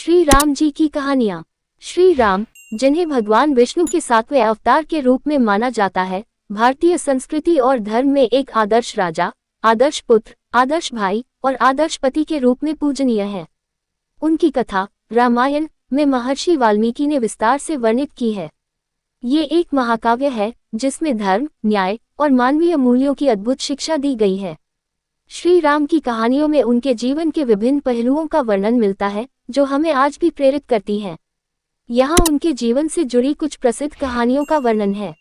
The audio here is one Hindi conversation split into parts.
श्री राम जी की कहानियाँ। श्री राम, जिन्हें भगवान विष्णु के 7वें अवतार के रूप में माना जाता है, भारतीय संस्कृति और धर्म में एक आदर्श राजा, आदर्श पुत्र, आदर्श भाई और आदर्श पति के रूप में पूजनीय है। उनकी कथा रामायण में महर्षि वाल्मीकि ने विस्तार से वर्णित की है। ये एक महाकाव्य है जिसमें धर्म, न्याय और मानवीय मूल्यों की अद्भुत शिक्षा दी गई है। श्री राम की कहानियों में उनके जीवन के विभिन्न पहलुओं का वर्णन मिलता है जो हमें आज भी प्रेरित करती हैं। यहाँ उनके जीवन से जुड़ी कुछ प्रसिद्ध कहानियों का वर्णन है।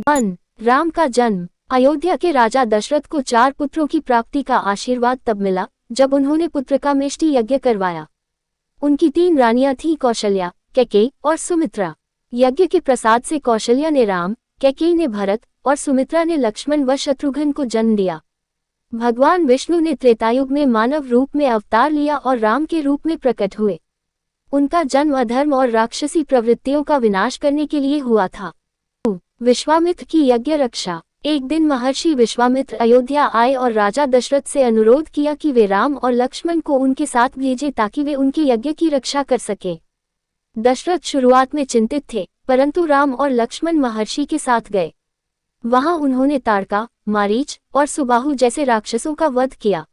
1. राम का जन्म। अयोध्या के राजा दशरथ को 4 पुत्रों की प्राप्ति का आशीर्वाद तब मिला जब उन्होंने पुत्रकामेष्टि यज्ञ करवाया। उनकी 3 रानियां थीं, कौशल्या, कैकेयी और सुमित्रा। यज्ञ के प्रसाद से कौशल्या ने राम, कैकेयी ने भरत और सुमित्रा ने लक्ष्मण व शत्रुघ्न को जन्म दिया। भगवान विष्णु ने त्रेतायुग में मानव रूप में अवतार लिया और राम के रूप में प्रकट हुए। उनका जन्म अधर्म और राक्षसी प्रवृत्तियों का विनाश करने के लिए हुआ था। 2. विश्वामित्र की यज्ञ रक्षा। एक दिन महर्षि विश्वामित्र अयोध्या आए और राजा दशरथ से अनुरोध किया कि वे राम और लक्ष्मण को उनके साथ भेजें ताकि वे उनके यज्ञ की रक्षा कर सके। दशरथ शुरुआत में चिंतित थे, परंतु राम और लक्ष्मण महर्षि के साथ गए। वहां उन्होंने ताड़का, मारीच और सुबाहु जैसे राक्षसों का वध किया।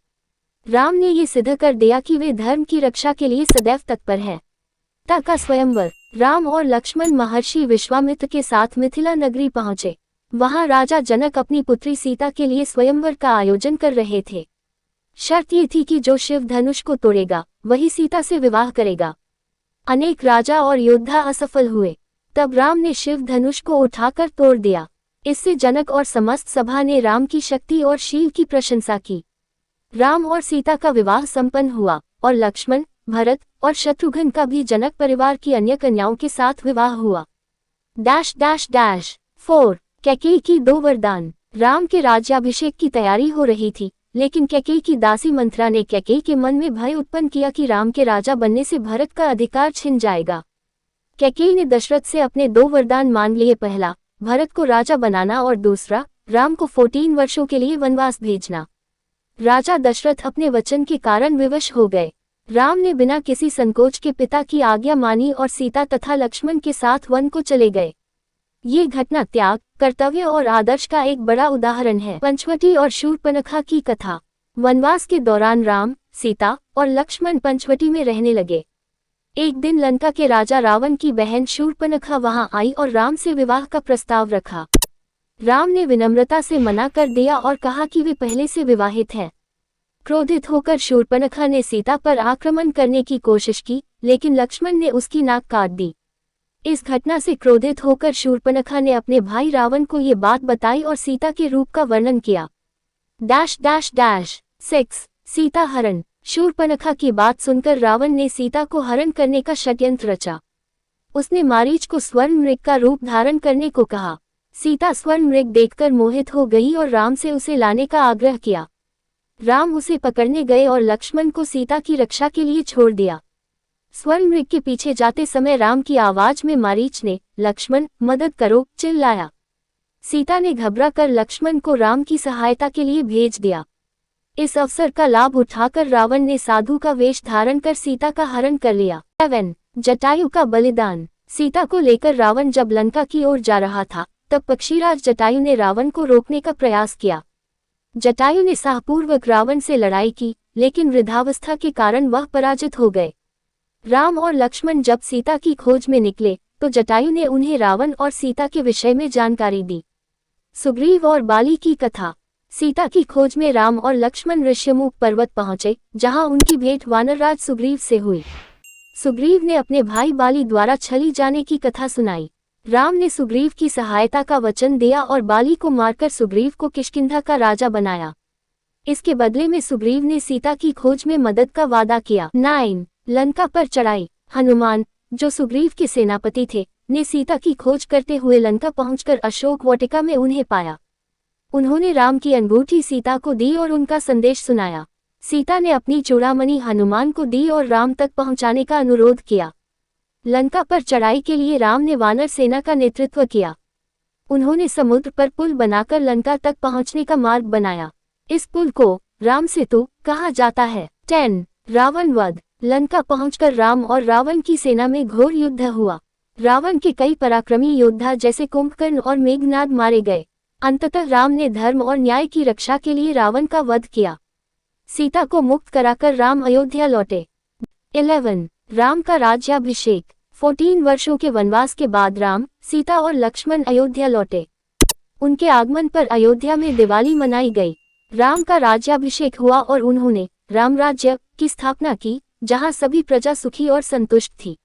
राम ने ये सिद्ध कर दिया कि वे धर्म की रक्षा के लिए सदैव तत्पर हैं। सीता का स्वयंवर। राम और लक्ष्मण महर्षि विश्वामित्र के साथ मिथिला नगरी पहुंचे। वहां राजा जनक अपनी पुत्री सीता के लिए स्वयंवर का आयोजन कर रहे थे। शर्त ये थी कि जो शिव धनुष को तोड़ेगा वही सीता से विवाह करेगा। अनेक राजा और योद्धा असफल हुए। तब राम ने शिव धनुष को उठाकर तोड़ दिया। इससे जनक और समस्त सभा ने राम की शक्ति और शील की प्रशंसा की। राम और सीता का विवाह संपन्न हुआ और लक्ष्मण, भरत और शत्रुघ्न का भी जनक परिवार की अन्य कन्याओं के साथ विवाह हुआ। 4. कैकेयी की 2 वरदान। राम के राज्याभिषेक की तैयारी हो रही थी, लेकिन कैकेयी की दासी मंथरा ने कैकेयी के मन में भय उत्पन्न किया कि राम के राजा बनने से भरत का अधिकार छिन जाएगा। कैकेयी ने दशरथ से अपने 2 वरदान मांग लिए। पहला, भरत को राजा बनाना और दूसरा, राम को 14 वर्षों के लिए वनवास भेजना। राजा दशरथ अपने वचन के कारण विवश हो गए। राम ने बिना किसी संकोच के पिता की आज्ञा मानी और सीता तथा लक्ष्मण के साथ वन को चले गए। ये घटना त्याग, कर्तव्य और आदर्श का एक बड़ा उदाहरण है। पंचवटी और शूर्पणखा की कथा। वनवास के दौरान राम, सीता और लक्ष्मण पंचवटी में रहने लगे। एक दिन लंका के राजा रावण की बहन शूर्पणखा वहां आई और राम से विवाह का प्रस्ताव रखा। राम ने विनम्रता से मना कर दिया और कहा कि वे पहले से विवाहित हैं। क्रोधित होकर शूर्पणखा ने सीता पर आक्रमण करने की कोशिश की, लेकिन लक्ष्मण ने उसकी नाक काट दी। इस घटना से क्रोधित होकर शूर्पणखा ने अपने भाई रावण को ये बात बताई और सीता के रूप का वर्णन किया। 6. सीता हरण। शूर्पणखा की बात सुनकर रावण ने सीता को हरण करने का षड्यंत्र रचा। उसने मारीच को स्वर्ण मृग का रूप धारण करने को कहा। सीता स्वर्ण मृग देखकर मोहित हो गई और राम से उसे लाने का आग्रह किया। राम उसे पकड़ने गए और लक्ष्मण को सीता की रक्षा के लिए छोड़ दिया। स्वर्ण मृग के पीछे जाते समय राम की आवाज में मारीच ने, लक्ष्मण, मदद करो, चिल्लाया। सीता ने घबरा कर लक्ष्मण को राम की सहायता के लिए भेज दिया। इस अवसर का लाभ उठाकर रावण ने साधु का वेश धारण कर सीता का हरण कर लिया। 7. जटायु का बलिदान। सीता को लेकर रावण जब लंका की ओर जा रहा था, तब पक्षीराज जटायु ने रावण को रोकने का प्रयास किया। जटायु ने साहपूर्वक रावण से लड़ाई की, लेकिन वृद्धावस्था के कारण वह पराजित हो गए। राम और लक्ष्मण जब सीता की खोज में निकले, तो जटायु ने उन्हें रावण और सीता के विषय में जानकारी दी। सुग्रीव और बाली की कथा। सीता की खोज में राम और लक्ष्मण ऋष्यमुख पर्वत पहुंचे, जहां उनकी भेंट वानरराज सुग्रीव से हुई। सुग्रीव ने अपने भाई बाली द्वारा छली जाने की कथा सुनाई। राम ने सुग्रीव की सहायता का वचन दिया और बाली को मारकर सुग्रीव को किष्किंधा का राजा बनाया। इसके बदले में सुग्रीव ने सीता की खोज में मदद का वादा किया। 9. लंका पर चढ़ाई। हनुमान, जो सुग्रीव के सेनापति थे, ने सीता की खोज करते हुए लंका पहुंचकर अशोक वाटिका में उन्हें पाया। उन्होंने राम की अंगूठी सीता को दी और उनका संदेश सुनाया। सीता ने अपनी चूड़ामणि हनुमान को दी और राम तक पहुंचाने का अनुरोध किया। लंका पर चढ़ाई के लिए राम ने वानर सेना का नेतृत्व किया। उन्होंने समुद्र पर पुल बनाकर लंका तक पहुंचने का मार्ग बनाया। इस पुल को राम सेतु कहा जाता है। 10. रावण वध। लंका पहुंचकर राम और रावण की सेना में घोर युद्ध हुआ। रावण के कई पराक्रमी योद्धा जैसे कुंभकर्ण और मेघनाद मारे गए। अंततः राम ने धर्म और न्याय की रक्षा के लिए रावण का वध किया। सीता को मुक्त कराकर राम अयोध्या लौटे। 11 राम का राज्याभिषेक। 14 वर्षों के वनवास के बाद राम, सीता और लक्ष्मण अयोध्या लौटे। उनके आगमन पर अयोध्या में दिवाली मनाई गई। राम का राज्याभिषेक हुआ और उन्होंने राम राज्य की स्थापना की, जहां सभी प्रजा सुखी और संतुष्ट थी।